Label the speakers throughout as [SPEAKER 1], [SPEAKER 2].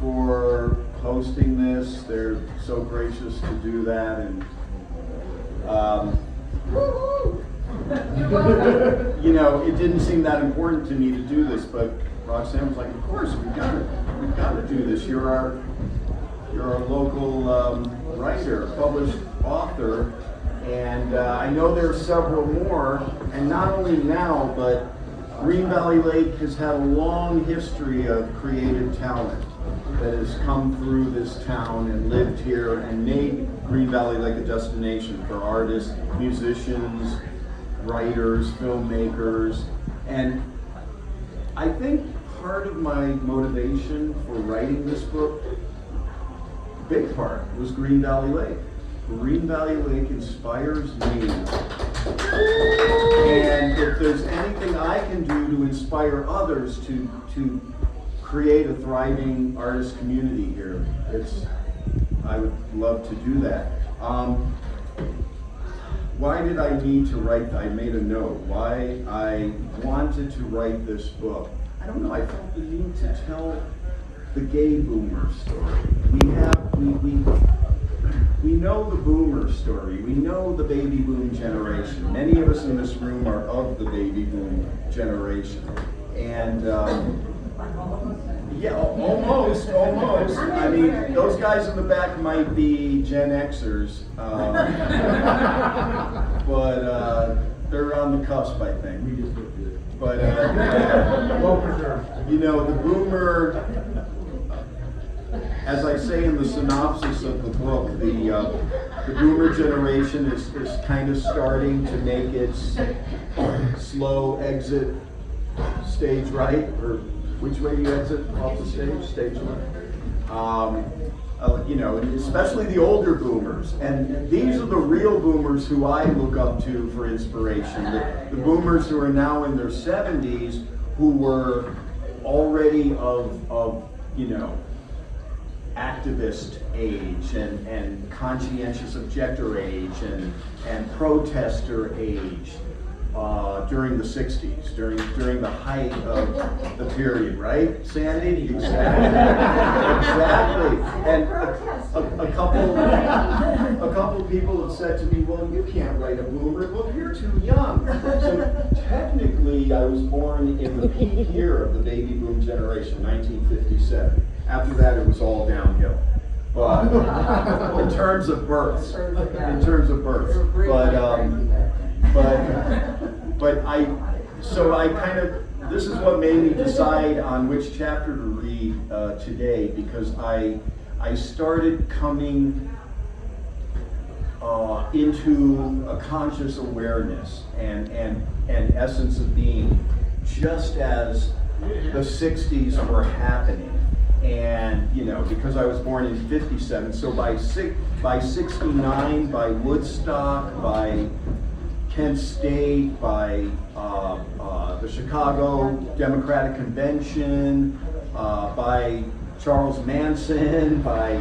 [SPEAKER 1] for hosting this. They're so gracious to do that, and you know, it didn't seem that important to me to do this, but Roxanne was like, "Of course, we've got to do this. You're our local writer, published author, and I know there are several more. And not only now, but Green Valley Lake has had a long history of creative talent that has come through this town and lived here and made Green Valley Lake a destination for artists, musicians, writers, filmmakers. And I think part of my motivation for writing this book, big part, was Green Valley Lake. Green Valley Lake inspires me. And if there's anything I can do to inspire others to create a thriving artist community here, I would love to do that. Why did I need to write? I made a note. Why I wanted to write this book. I don't know. I felt the need to tell the gay boomer story. We know the boomer story. We know the baby boom generation. Many of us in this room are of the baby boom generation. And yeah, almost. I mean, those guys in the back might be Gen Xers, but they're on the cusp, I think. But you know, the boomer, as I say in the synopsis of the book, the boomer generation is kind of starting to make its slow exit stage right, or which way do you exit off the stage? Stage right. You know, especially the older boomers, and these are the real boomers who I look up to for inspiration. The boomers who are now in their 70s, who were already of you know, activist age and conscientious objector age and protester age during the 60s, during the height of the period, right, Sandy? Exactly. And a couple people have said to me, "Well, you can't write a boomer book, you're too young." So technically, I was born in the peak year of the baby boom generation, 1957. After that, it was all downhill. But in terms of births, but I kind of, this is what made me decide on which chapter to read today, because I started coming into a conscious awareness and essence of being just as the 60s were happening. And, you know, because I was born in 57, so by 69, by Woodstock, by Kent State, by the Chicago Democratic Convention, by Charles Manson, by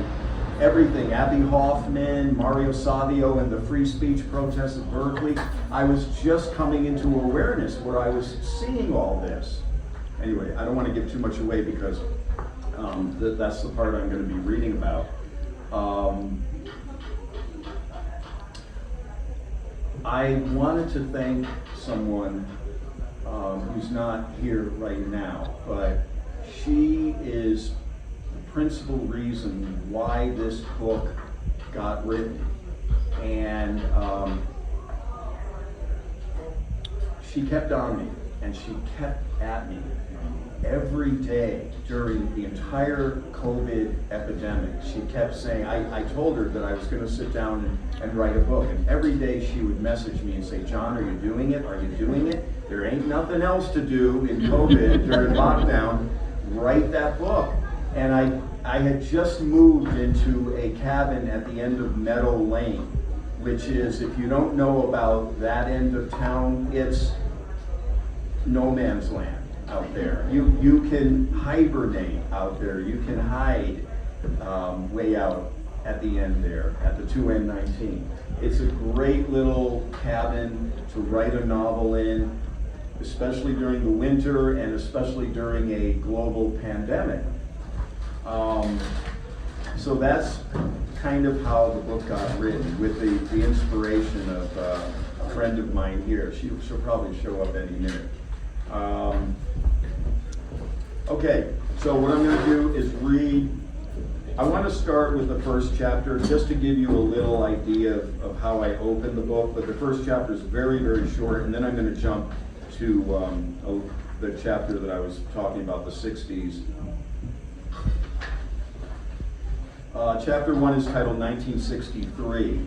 [SPEAKER 1] everything, Abby Hoffman, Mario Savio, and the free speech protests at Berkeley, I was just coming into awareness where I was seeing all this. Anyway, I don't want to give too much away because that's the part I'm going to be reading about. I wanted to thank someone who's not here right now, but she is the principal reason why this book got written. And she kept on me, and she kept at me every day during the entire COVID epidemic. She kept saying, I told her that I was going to sit down and write a book, and every day she would message me and say, "John, are you doing it? Are you doing it? There ain't nothing else to do in COVID during lockdown. Write that book." And I had just moved into a cabin at the end of Meadow Lane, which is, if you don't know about that end of town, it's no man's land out there. You can hibernate out there. You can hide way out at the end there, at the 2N19. It's a great little cabin to write a novel in, especially during the winter and especially during a global pandemic. So that's kind of how the book got written, with the inspiration of a friend of mine here. She'll probably show up any minute. Okay, so what I'm going to do is read. I want to start with the first chapter just to give you a little idea of how I open the book, but the first chapter is very, very short, and then I'm going to jump to the chapter that I was talking about, the 60s. Chapter 1 is titled 1963.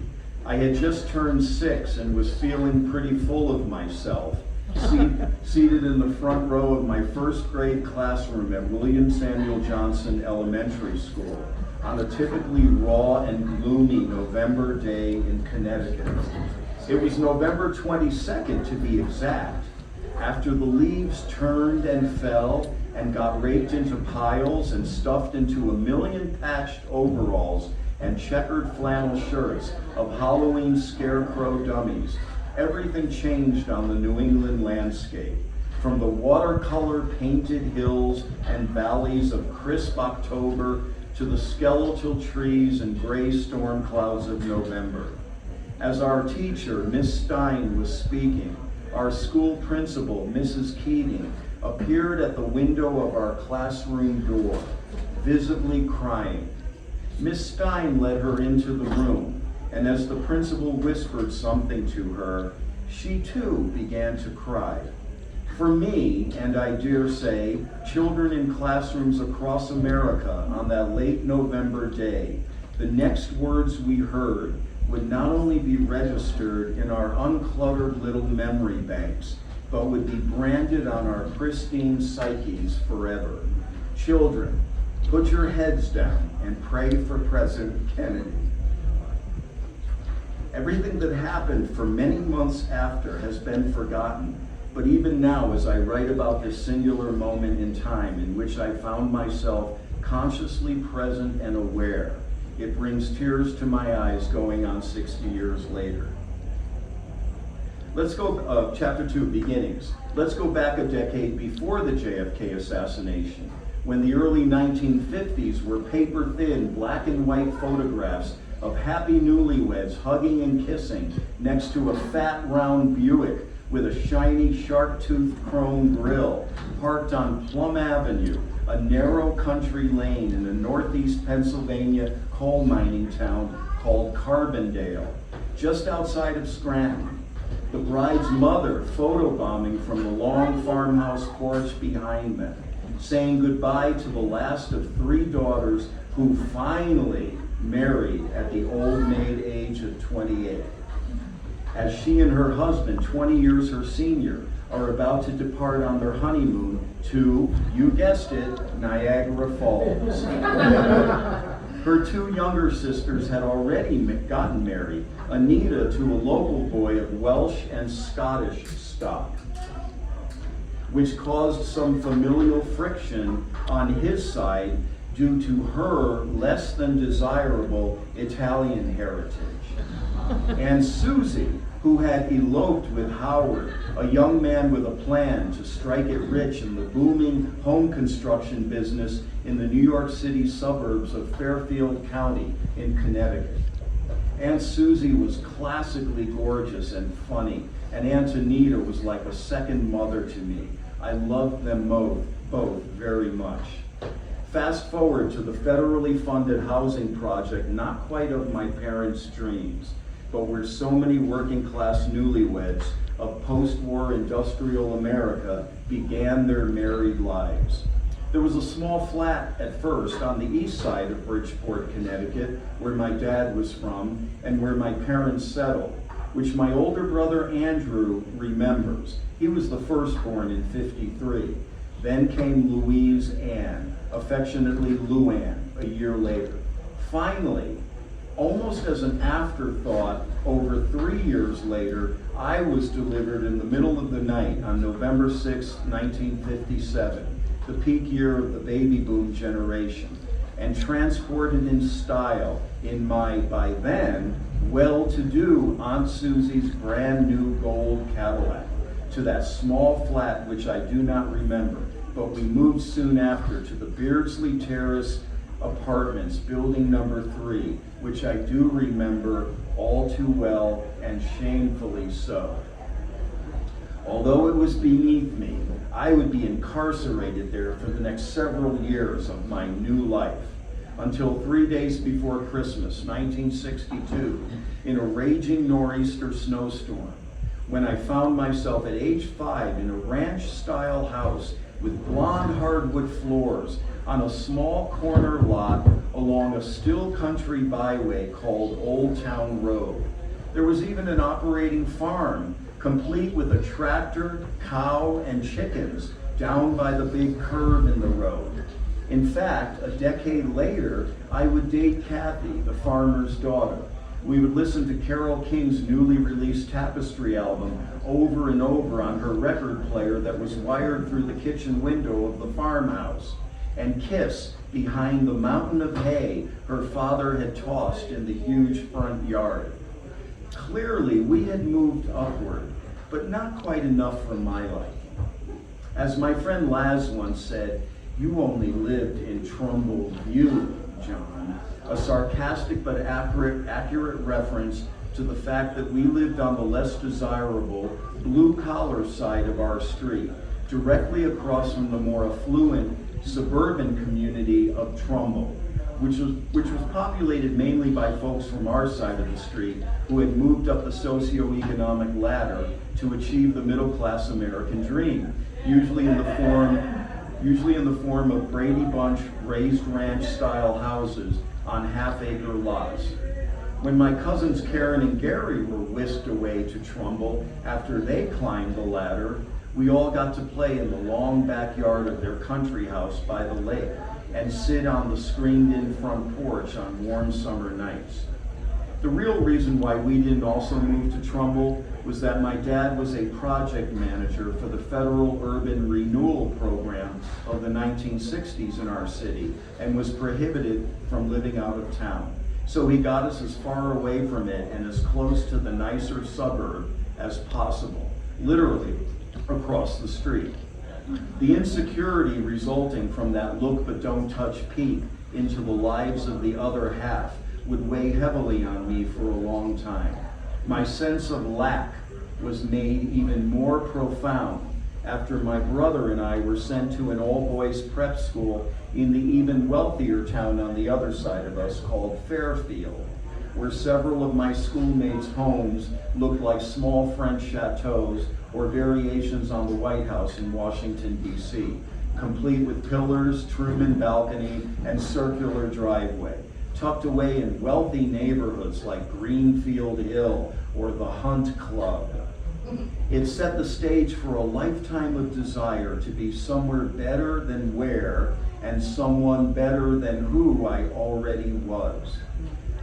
[SPEAKER 1] I had just turned 6 and was feeling pretty full of myself, seated in the front row of my first grade classroom at William Samuel Johnson Elementary School on a typically raw and gloomy November day in Connecticut. It was November 22nd to be exact. After the leaves turned and fell and got raked into piles and stuffed into a million patched overalls and checkered flannel shirts of Halloween scarecrow dummies, everything changed on the New England landscape. From the watercolor painted hills and valleys of crisp October to the skeletal trees and gray storm clouds of November. As our teacher, Miss Stein, was speaking, our school principal, Mrs. Keating, appeared at the window of our classroom door, visibly crying. Miss Stein led her into the room, and as the principal whispered something to her, she too began to cry. For me, and I dare say, children in classrooms across America on that late November day, the next words we heard would not only be registered in our uncluttered little memory banks, but would be branded on our pristine psyches forever. Children, put your heads down and pray for President Kennedy. Everything that happened for many months after has been forgotten, but even now, as I write about this singular moment in time in which I found myself consciously present and aware, it brings tears to my eyes going on 60 years later. Let's go, chapter 2, beginnings. Let's go back a decade before the JFK assassination, when the early 1950s were paper-thin black and white photographs of happy newlyweds hugging and kissing next to a fat, round Buick with a shiny shark-toothed chrome grille parked on Plum Avenue, a narrow country lane in a northeast Pennsylvania coal mining town called Carbondale, just outside of Scranton. The bride's mother photobombing from the long farmhouse porch behind them, saying goodbye to the last of 3 daughters who finally married at the old maid age of 28. As she and her husband, 20 years her senior, are about to depart on their honeymoon to, you guessed it, Niagara Falls. Her 2 younger sisters had already gotten married, Anita to a local boy of Welsh and Scottish stock, which caused some familial friction on his side due to her less than desirable Italian heritage. And Susie, who had eloped with Howard, a young man with a plan to strike it rich in the booming home construction business in the New York City suburbs of Fairfield County in Connecticut. Aunt Susie was classically gorgeous and funny, and Aunt Anita was like a second mother to me. I loved them both very much. Fast forward to the federally funded housing project, not quite of my parents' dreams, but where so many working class newlyweds of post-war industrial America began their married lives. There was a small flat at first on the east side of Bridgeport, Connecticut, where my dad was from and where my parents settled, which my older brother Andrew remembers. He was the firstborn in '53. Then came Louise Ann, affectionately Luann, a year later. Finally, almost as an afterthought, over 3 years later, I was delivered in the middle of the night on November 6, 1957, the peak year of the baby boom generation, and transported in style in my, by then, well-to-do Aunt Susie's brand new gold Cadillac to that small flat which I do not remember, but we moved soon after to the Beardsley Terrace apartments, building number 3, which I do remember all too well and shamefully so. Although it was beneath me, I would be incarcerated there for the next several years of my new life, until 3 days before Christmas, 1962, in a raging nor'easter snowstorm, when I found myself at age 5 in a ranch-style house with blonde hardwood floors on a small corner lot along a still country byway called Old Town Road. There was even an operating farm, complete with a tractor, cow, and chickens down by the big curve in the road. In fact, a decade later, I would date Kathy, the farmer's daughter. We would listen to Carole King's newly released Tapestry album over and over on her record player that was wired through the kitchen window of the farmhouse, and kiss behind the mountain of hay her father had tossed in the huge front yard. Clearly, we had moved upward, but not quite enough for my liking. As my friend Laz once said, "You only lived in Trumbull View, John," a sarcastic but accurate reference to the fact that we lived on the less desirable blue-collar side of our street, directly across from the more affluent suburban community of Trumbull, which was populated mainly by folks from our side of the street who had moved up the socioeconomic ladder to achieve the middle-class American dream, usually in the form of Brady Bunch raised ranch-style houses on half-acre lots. When my cousins Karen and Gary were whisked away to Trumbull after they climbed the ladder, we all got to play in the long backyard of their country house by the lake and sit on the screened-in front porch on warm summer nights. The real reason why we didn't also move to Trumbull was that my dad was a project manager for the Federal Urban Renewal Program of the 1960s in our city and was prohibited from living out of town. So he got us as far away from it and as close to the nicer suburb as possible, literally across the street. The insecurity resulting from that look but don't touch peek into the lives of the other half would weigh heavily on me for a long time. My sense of lack was made even more profound after my brother and I were sent to an all-boys prep school in the even wealthier town on the other side of us called Fairfield, where several of my schoolmates' homes looked like small French chateaus or variations on the White House in Washington, D.C., complete with pillars, Truman balcony, and circular driveway, tucked away in wealthy neighborhoods like Greenfield Hill or the Hunt Club. It set the stage for a lifetime of desire to be somewhere better than where and someone better than who I already was.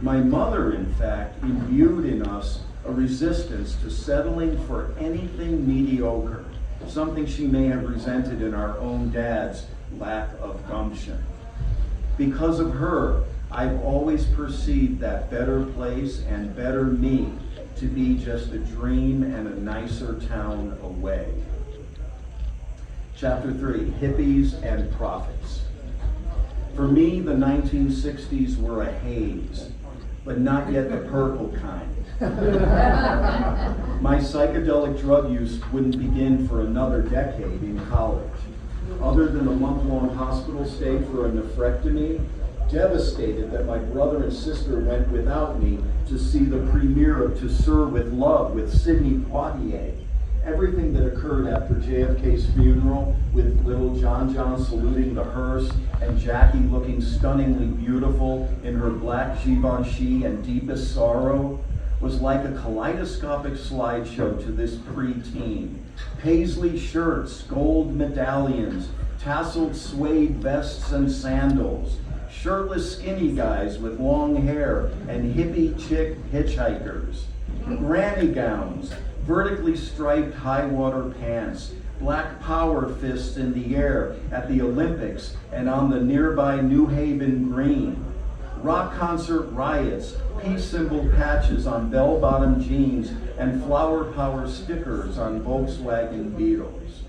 [SPEAKER 1] My mother, in fact, imbued in us a resistance to settling for anything mediocre, something she may have resented in our own dad's lack of gumption. Because of her, I've always perceived that better place and better me to be just a dream and a nicer town away. Chapter 3, Hippies and Prophets. For me, the 1960s were a haze, but not yet the purple kind. My psychedelic drug use wouldn't begin for another decade in college. Other than a month-long hospital stay for a nephrectomy, devastated that my brother and sister went without me to see the premiere of To Sir with Love with Sidney Poitier. Everything that occurred after JFK's funeral, with little John saluting the hearse and Jackie looking stunningly beautiful in her black Givenchy and deepest sorrow, was like a kaleidoscopic slideshow to this preteen. Paisley shirts, gold medallions, tasseled suede vests and sandals, shirtless skinny guys with long hair and hippie chick hitchhikers, granny gowns, vertically striped high-water pants, black power fists in the air at the Olympics and on the nearby New Haven Green, rock concert riots, peace symbol patches on bell-bottom jeans, and flower power stickers on Volkswagen Beetles.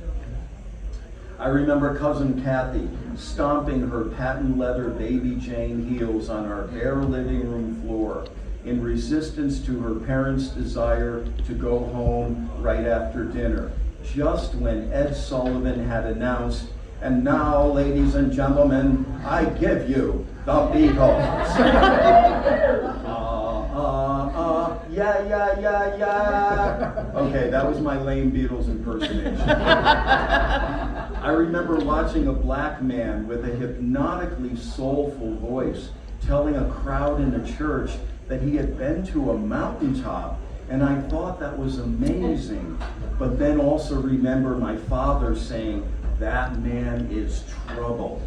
[SPEAKER 1] I remember cousin Kathy stomping her patent leather baby Jane heels on our bare living room floor in resistance to her parents' desire to go home right after dinner, just when Ed Sullivan had announced, "And now, ladies and gentlemen, I give you the Beatles." Yeah. Okay, that was my lame Beatles impersonation. I remember watching a black man with a hypnotically soulful voice telling a crowd in a church that he had been to a mountaintop, and I thought that was amazing. But then also remember my father saying, "That man is trouble."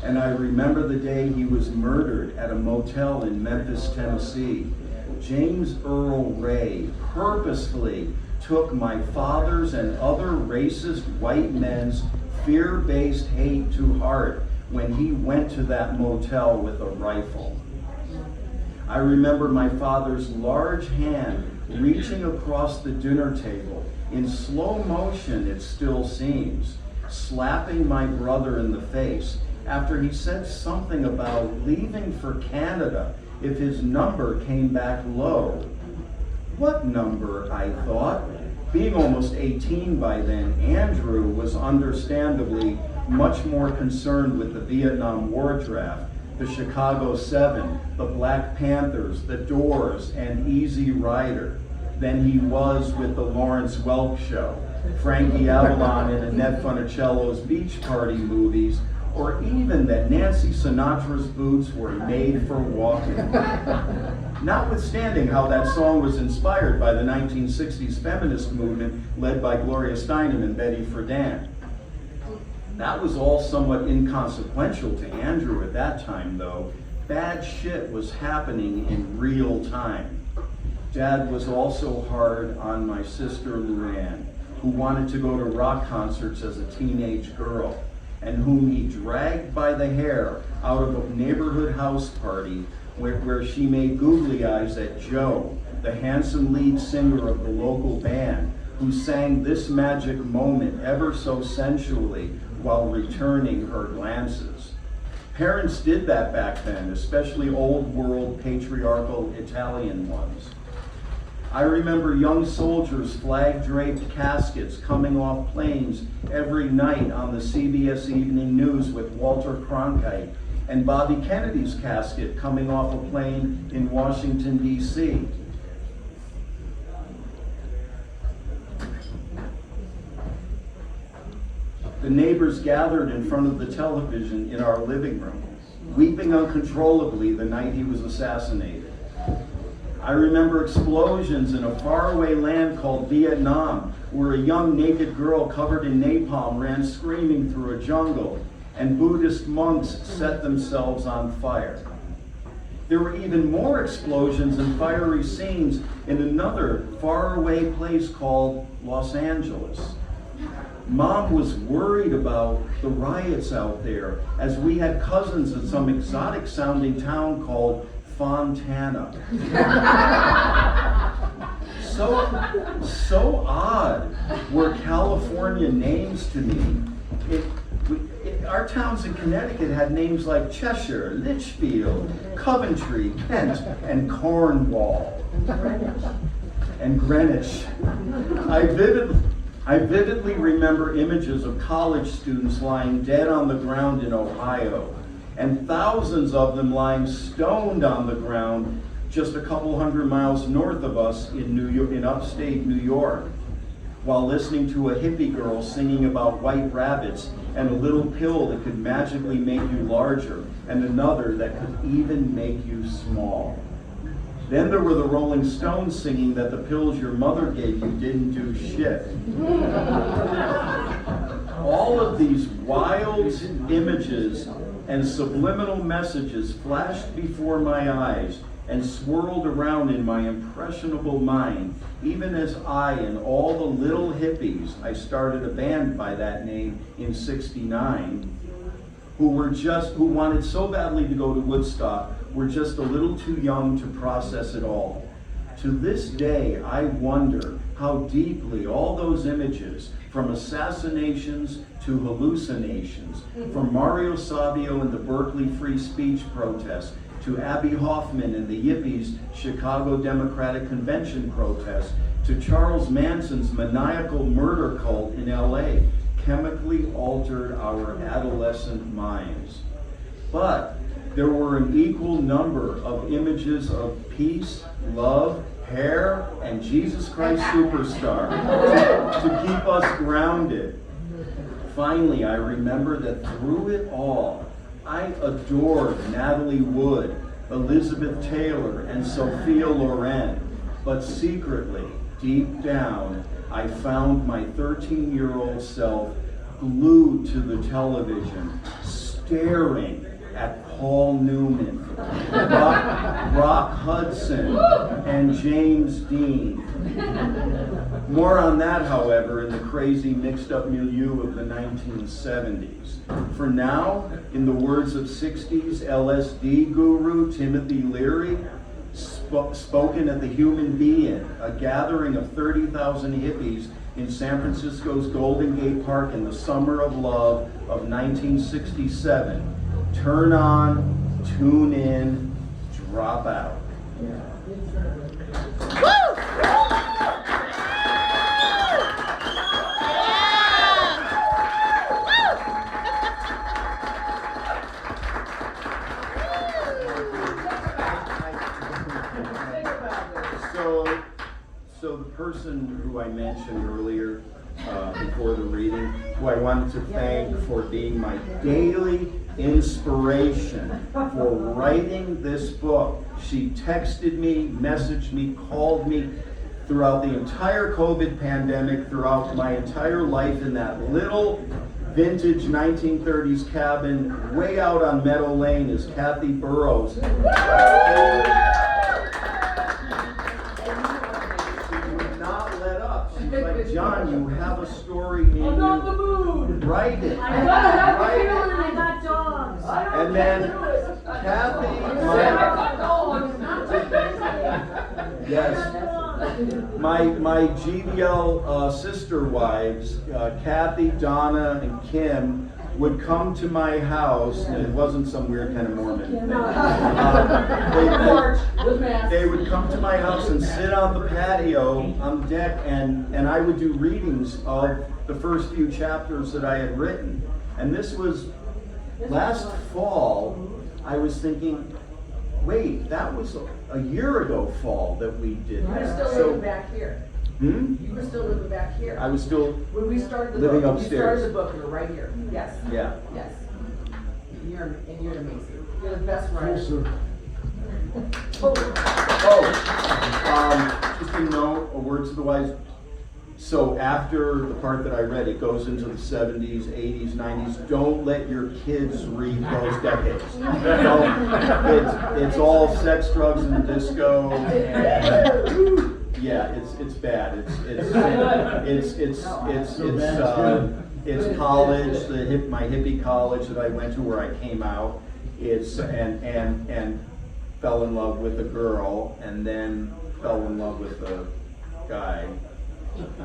[SPEAKER 1] And I remember the day he was murdered at a motel in Memphis, Tennessee. James Earl Ray purposefully took my father's and other racist white men's fear-based hate to heart when he went to that motel with a rifle. I remember my father's large hand reaching across the dinner table, in slow motion it still seems, slapping my brother in the face after he said something about leaving for Canada if his number came back low. What number, I thought? Being almost 18 by then, Andrew was understandably much more concerned with the Vietnam War draft, the Chicago 7, the Black Panthers, the Doors, and Easy Rider than he was with the Lawrence Welk Show, Frankie Avalon and Annette Funicello's Beach Party movies, or even that Nancy Sinatra's boots were made for walking. Notwithstanding how that song was inspired by the 1960s feminist movement led by Gloria Steinem and Betty Friedan. That was all somewhat inconsequential to Andrew at that time, though. Bad shit was happening in real time. Dad was also hard on my sister Luann, who wanted to go to rock concerts as a teenage girl, and whom he dragged by the hair out of a neighborhood house party where she made googly eyes at Joe, the handsome lead singer of the local band, who sang This Magic Moment ever so sensually while returning her glances. Parents did that back then, especially old world patriarchal Italian ones. I remember young soldiers' flag-draped caskets coming off planes every night on the CBS Evening News with Walter Cronkite, and Bobby Kennedy's casket coming off a plane in Washington, D.C. The neighbors gathered in front of the television in our living room, weeping uncontrollably the night he was assassinated. I remember explosions in a faraway land called Vietnam, where a young naked girl covered in napalm ran screaming through a jungle, and Buddhist monks set themselves on fire. There were even more explosions and fiery scenes in another faraway place called Los Angeles. Mom was worried about the riots out there, as we had cousins in some exotic sounding town called Fontana. So odd were California names to me. Our towns in Connecticut had names like Cheshire, Litchfield, Coventry, Kent, and Cornwall. And Greenwich. I vividly remember images of college students lying dead on the ground in Ohio, and thousands of them lying stoned on the ground just a couple hundred miles north of us in upstate New York, while listening to a hippie girl singing about white rabbits and a little pill that could magically make you larger, and another that could even make you small. Then there were the Rolling Stones singing that the pills your mother gave you didn't do shit. All of these wild images and subliminal messages flashed before my eyes and swirled around in my impressionable mind, even as I and all the little hippies, I started a band by that name in '69, who wanted so badly to go to Woodstock, were just a little too young to process it all. To this day, I wonder how deeply all those images, from assassinations to hallucinations, from Mario Savio and the Berkeley free speech protest, to Abby Hoffman and the Yippies' Chicago Democratic Convention protest, to Charles Manson's maniacal murder cult in LA, chemically altered our adolescent minds. But there were an equal number of images of peace, love, hair, and Jesus Christ Superstar to keep us grounded. Finally, I remember that through it all, I adored Natalie Wood, Elizabeth Taylor, and Sophia Loren. But secretly, deep down, I found my 13-year-old self glued to the television, staring at Paul Newman, Rock Hudson, and James Dean. More on that, however, in the crazy mixed-up milieu of the 1970s. For now, in the words of 60s LSD guru Timothy Leary, spoken at the Human Being, a gathering of 30,000 hippies in San Francisco's Golden Gate Park in the summer of love of 1967. Turn on, tune in, drop out. So the person who I mentioned earlier before the reading, who I wanted to thank for being my daily inspiration for writing this book. She texted me, messaged me, called me throughout the entire COVID pandemic, throughout my entire life in that little vintage 1930s cabin way out on Meadow Lane is Kathy Burrows. John, you have a story in you.
[SPEAKER 2] I'm not in the mood.
[SPEAKER 1] Write it.
[SPEAKER 2] I gotta have a
[SPEAKER 1] Write
[SPEAKER 2] feeling.
[SPEAKER 1] it.
[SPEAKER 2] I got dogs.
[SPEAKER 1] And then Kathy, my GVL sister wives, Kathy, Donna, and Kim, would come to my house, and it wasn't some weird kind of Mormon thing. They would come to my house and sit on the patio on the deck, and I would do readings of the first few chapters that I had written. And this was last fall. I was thinking, wait, that was a year ago fall that we did that.
[SPEAKER 3] You were still living back here. You were still living back here.
[SPEAKER 1] I was still
[SPEAKER 3] when we started the
[SPEAKER 1] living
[SPEAKER 3] book.
[SPEAKER 1] upstairs.
[SPEAKER 3] You started the book. You were right here. Yes.
[SPEAKER 1] Yeah.
[SPEAKER 3] Yes. You're amazing. You're the best writer.
[SPEAKER 1] Just a note, a word to the wise. So after the part that I read, it goes into the 70s, 80s, 90s. Don't let your kids read those decades. It's all sex, drugs, and disco. And yeah, it's bad. It's college, my hippie college that I went to where I came out. It's and fell in love with a girl, and then fell in love with a guy.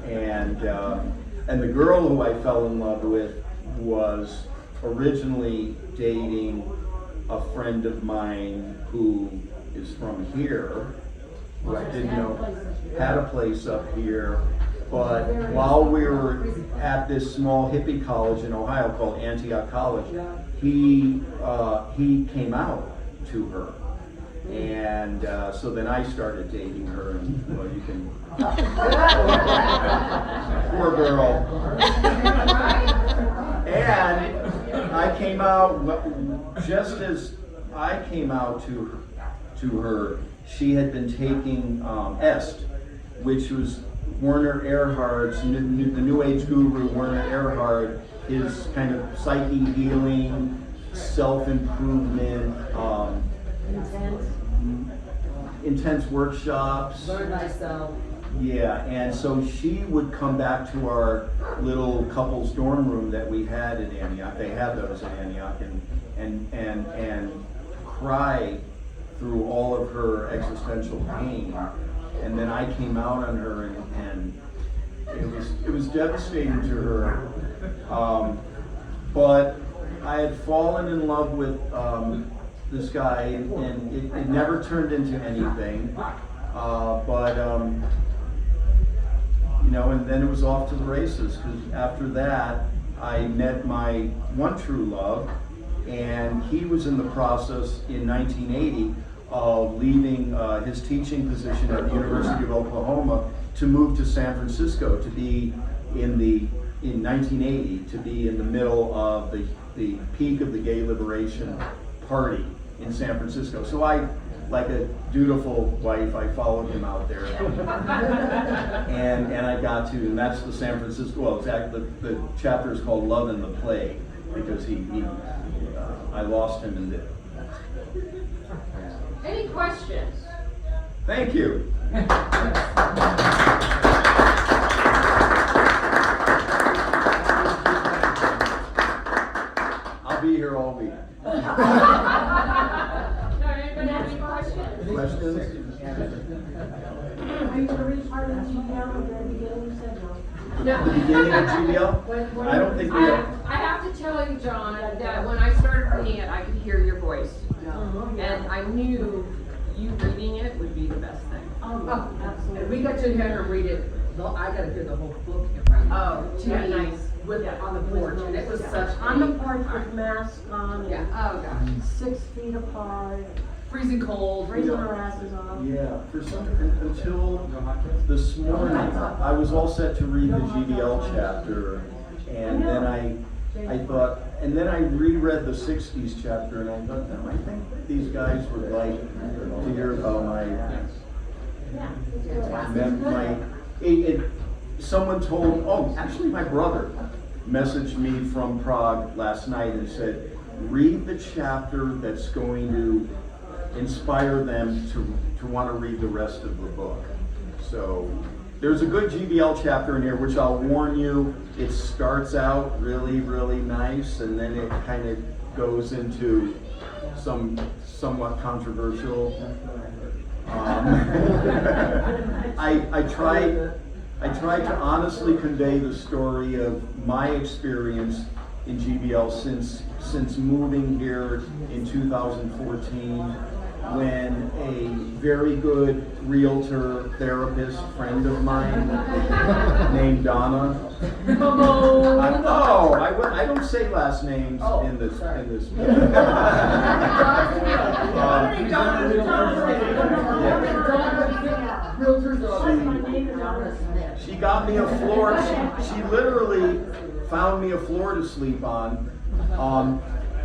[SPEAKER 1] And the girl who I fell in love with was originally dating a friend of mine who is from here, who I didn't know had a place up here. But while we were at this small hippie college in Ohio called Antioch College, he came out to her. And so then I started dating her, and well, you can. Poor girl. And I came out just as I came out to her. She had been taking Est, which was Werner Erhard's the New Age guru. Werner Erhard, his kind of psyche healing, self-improvement. Intense workshops.
[SPEAKER 3] Learn thyself.
[SPEAKER 1] Yeah, and so she would come back to our little couples dorm room that we had in Antioch. They had those in Antioch, and cry through all of her existential pain. And then I came out on her, It was devastating to her. But I had fallen in love with this guy, and it never turned into anything. You know, and then it was off to the races, because after that, I met my one true love, and he was in the process in 1980 of leaving his teaching position at the University of Oklahoma to move to San Francisco to be in 1980, to be in the middle of the peak of the gay liberation party in San Francisco. So I, like a dutiful wife, I followed him out there. and I got to, and that's the San Francisco, well, exactly, the chapter is called Love and the Plague, because I lost him in the...
[SPEAKER 2] Any questions?
[SPEAKER 1] Thank you. I'll be here all week.
[SPEAKER 2] Anybody have any questions?
[SPEAKER 1] Questions?
[SPEAKER 4] Are you going to read part of the GBL at the very beginning? You said no.
[SPEAKER 1] The beginning of GBL? I don't think we have.
[SPEAKER 2] I have to tell you, John, that when I started reading it, I could hear your voice. And I knew you reading it would be the best thing.
[SPEAKER 4] Oh, absolutely.
[SPEAKER 3] And we got to hear her read it, though I gotta hear the whole book in front of me.
[SPEAKER 2] Oh, yeah, nice.
[SPEAKER 3] With, on the porch, and it was such.
[SPEAKER 4] On the porch with masks on,
[SPEAKER 3] Yeah,
[SPEAKER 4] and
[SPEAKER 2] Oh, gosh.
[SPEAKER 4] 6 feet apart,
[SPEAKER 3] freezing cold.
[SPEAKER 4] raising our asses off.
[SPEAKER 1] Yeah, for some, until this morning, I was all set to read the GBL chapter, and then I thought, and then I reread the 60s chapter, and I thought, no, I think these guys would like to hear about someone told, oh, actually my brother messaged me from Prague last night and said, read the chapter that's going to inspire them to want to read the rest of the book. So there's a good GBL chapter in here, which I'll warn you, it starts out really, really nice, and then it kind of goes into some somewhat controversial. I tried to honestly convey the story of my experience in GBL since moving here in 2014, when a very good realtor therapist friend of mine named Donna. I don't say last names in this. She got me a floor. She literally found me a floor to sleep on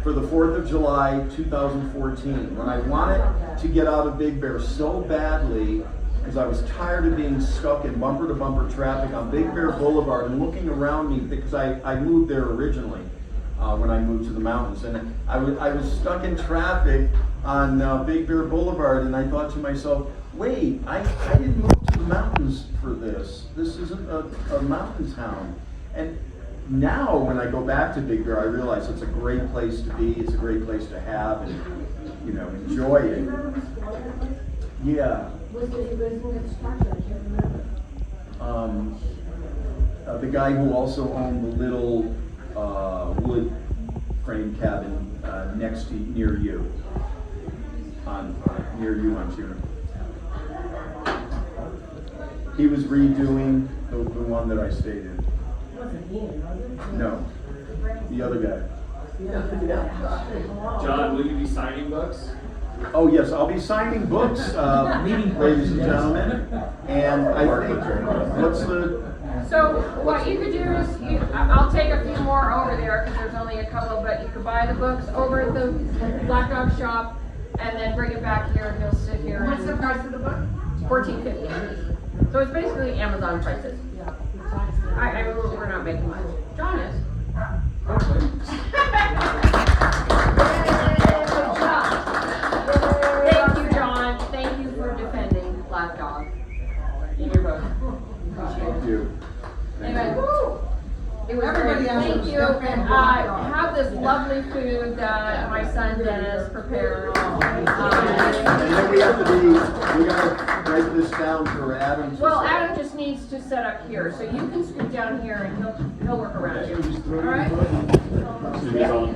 [SPEAKER 1] for the 4th of July 2014, when I wanted to get out of Big Bear so badly, because I was tired of being stuck in bumper to bumper traffic on Big Bear Boulevard and looking around me, because I moved there originally when I moved to the mountains, and I was stuck in traffic on Big Bear Boulevard, and I thought to myself, wait, I didn't move to the mountains for this. This isn't a mountain town. And now when I go back to Big Bear, I realize it's a great place to be, it's a great place to have, and, you know, enjoy it. Yeah.
[SPEAKER 4] Was it you guys in construction? I can't remember.
[SPEAKER 1] The guy who also owned the little wood frame cabin near you on Tuner. He was redoing the one that I stayed in.
[SPEAKER 4] Wasn't Ian, was it?
[SPEAKER 1] No, the other guy.
[SPEAKER 5] John, will you be signing books?
[SPEAKER 1] Oh yes, I'll be signing books, ladies and gentlemen. And I think, what's the?
[SPEAKER 2] So what you could do is, I'll take a few more over there, because there's only a couple, but you could buy the books over at the Black Dog Shop, and then bring it back here, and he'll sit here.
[SPEAKER 3] What's the price of the book?
[SPEAKER 2] $14.50. So it's basically Amazon prices.
[SPEAKER 4] Yeah.
[SPEAKER 2] We're not making much. John is. Thank you, John. Thank you for defending Black Dog in your book.
[SPEAKER 1] Thank you.
[SPEAKER 2] Anyway, it was
[SPEAKER 3] Everybody
[SPEAKER 2] great.
[SPEAKER 3] else
[SPEAKER 2] Thank
[SPEAKER 3] was
[SPEAKER 2] you.
[SPEAKER 3] defending
[SPEAKER 2] And
[SPEAKER 3] Black Dog.
[SPEAKER 2] have this lovely food that my son Dennis prepared.
[SPEAKER 1] And then we have to we gotta write this down for Adam to.
[SPEAKER 2] Well,
[SPEAKER 1] say.
[SPEAKER 2] Adam just needs to set up here, so you can scoot down here and he'll work around you. All right?
[SPEAKER 5] Is it on?